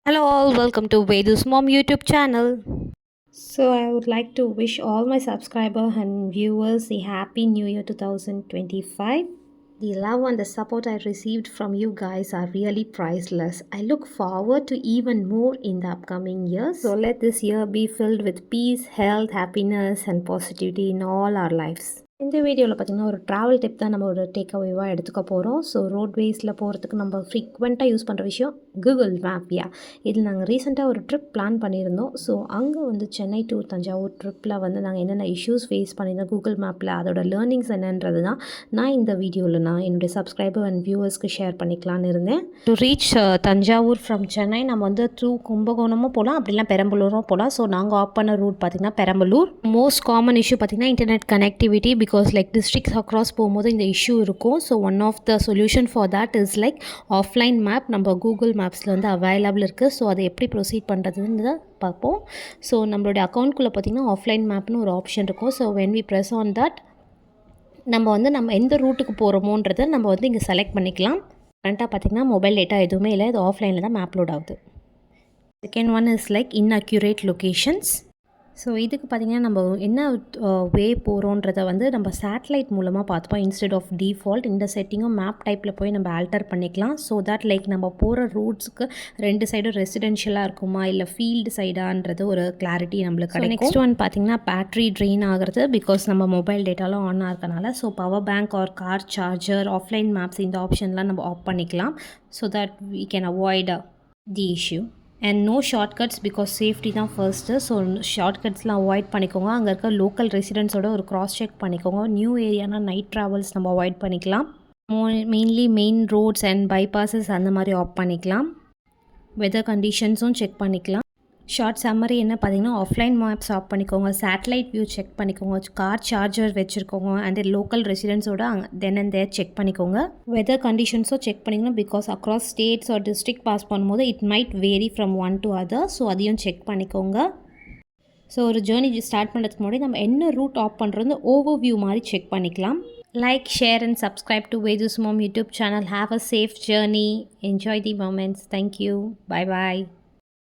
Hello all, welcome to Vedu's Mom YouTube channel. So I would like to wish all my subscribers and viewers a happy new year 2025. The love and the support I received from you guys are really priceless. I look forward to even more in the upcoming years. So let this year be filled with peace, health, happiness and positivity in all our lives. இந்த வீடியோவில் பார்த்திங்கன்னா ஒரு travel tip தான் நம்ம ஒரு take அவேவாக எடுத்துக்க போகிறோம். So ரோட்வேஸில் போகிறதுக்கு நம்ம ஃப்ரீக்வெண்ட்டாக யூஸ் பண்ணுற விஷயம் கூகுள் மேப். இதில் நாங்கள் ரீசெண்டாக ஒரு ட்ரிப் பிளான் பண்ணியிருந்தோம். ஸோ அங்கே வந்து சென்னை டு தஞ்சாவூர் ட்ரிப்பில் வந்து நாங்கள் என்னென்ன இஷ்யூஸ் ஃபேஸ் பண்ணியிருந்தோம் கூகுள் மேப்பில், அதோட லேர்னிங்ஸ் என்னன்றது தான் நான் இந்த வீடியோவில் என்னுடைய சப்ஸ்கிரைபர் அண்ட் வியூவர்ஸ்க்கு ஷேர் பண்ணிக்கலான்னு இருந்தேன். To reach Thanjavur from Chennai நம்ம வந்து த்ரூ கும்பகோணமும் போகலாம், அப்படிலாம் பெரம்பலூரும் போகலாம். ஸோ நாங்கள் ஆப் பண்ண ரூட் பார்த்திங்கன்னா பெரம்பலூர். மோஸ்ட் காமன் இஷ்யூ பார்த்திங்கன்னா internet connectivity, because like districts across போகும்போது இந்த இஷ்யூ இருக்கும். So one of the solution for that is like offline map நம்ம கூகுள் மேப்ஸில் வந்து அவைலபிள் இருக்குது. ஸோ அதை எப்படி ப்ரொசீட் பண்ணுறதுன்னு பார்ப்போம். ஸோ நம்மளுடைய அக்கௌண்ட்குள்ளே பார்த்திங்கன்னா ஆஃப்லைன் மேப்னு ஒரு ஆப்ஷன் இருக்கும். So when we press on that நம்ம எந்த ரூட்டுக்கு போகிறோமோன்றதை நம்ம வந்து இங்கே செலக்ட் பண்ணிக்கலாம். கரண்ட்டாக பார்த்திங்கன்னா மொபைல் டேட்டா எதுவுமே இல்லை, இது ஆஃப்லைனில் தான் மேப் லோட் ஆகுது. Second one is like inaccurate locations. So இதுக்கு பார்த்திங்கன்னா நம்ம என்ன வே போகிறோன்றதை வந்து நம்ம சேட்டலைட் மூலமாக பார்த்துப்போம் இன்ஸ்டெட் ஆஃப் டிஃபால்ட். இந்த செட்டிங்கும் மேப் டைப்பில் போய் நம்ம ஆல்டர் பண்ணிக்கலாம். ஸோ தட் லைக் நம்ம போகிற ரூட்ஸுக்கு ரெண்டு சைடும் ரெசிடென்ஷியலாக இருக்குமா இல்லை ஃபீல்டு சைடான்றது ஒரு கிளாரிட்டி நம்மளுக்கு கிடைக்கும். நெக்ஸ்ட் ஒன் பார்த்திங்கன்னா பேட்ரி ட்ரெயின் ஆகிறது, பிகாஸ் நம்ம மொபைல் டேட்டாலாம் ஆன் ஆகிறதுனால. So power bank or car charger, offline maps, இந்த ஆப்ஷன்லாம் நம்ம ஆஃப் பண்ணிக்கலாம். So that we can avoid the issue. And no shortcuts, because safety தான் ஃபர்ஸ்ட்டு. ஸோ ஷார்ட்கட்ஸ்லாம் அவாய்ட் பண்ணிக்கோங்க. அங்கே இருக்க லோக்கல் ரெசிடென்ட்ஸோட ஒரு க்ராஸ் செக் பண்ணிக்கோங்க. நியூ ஏரியானா நைட் ட்ராவல்ஸ் நம்ம அவாய்ட் பண்ணிக்கலாம். Mainly main roads and bypasses அந்த மாதிரி ஆஃப் பண்ணிக்கலாம். வெதர் கண்டிஷன்ஸும் செக் பண்ணிக்கலாம். ஷார்ட் சம்மரி என்ன பார்த்தீங்கன்னா, ஆஃப்லைன் மேப்ஸ் ஆஃப் பண்ணிக்கோங்க, சேட்டலைட் வியூ செக் பண்ணிக்கோங்க, கார் சார்ஜர் வச்சுருக்கோங்க, அண்ட் லோக்கல் ரெசிடென்ட்ஸோட தென் அண்ட் தேர் செக் பண்ணிக்கோங்க. வெதர் கண்டிஷன்ஸும் செக் பண்ணிக்கணும், because across states or district pass பண்ணும்போது it might vary from one to other. So அதையும் செக் பண்ணிக்கோங்க. ஸோ ஒரு ஜேர்னி ஸ்டார்ட் பண்ணுறதுக்கு முன்னாடி நம்ம என்ன ரூட் ஆஃப் பண்ணுறது ஓவர் வியூ மாதிரி செக் பண்ணிக்கலாம். Like, share and subscribe to Vedu's Mom YouTube channel. Have a safe journey. Enjoy the moments. Thank you. Bye bye.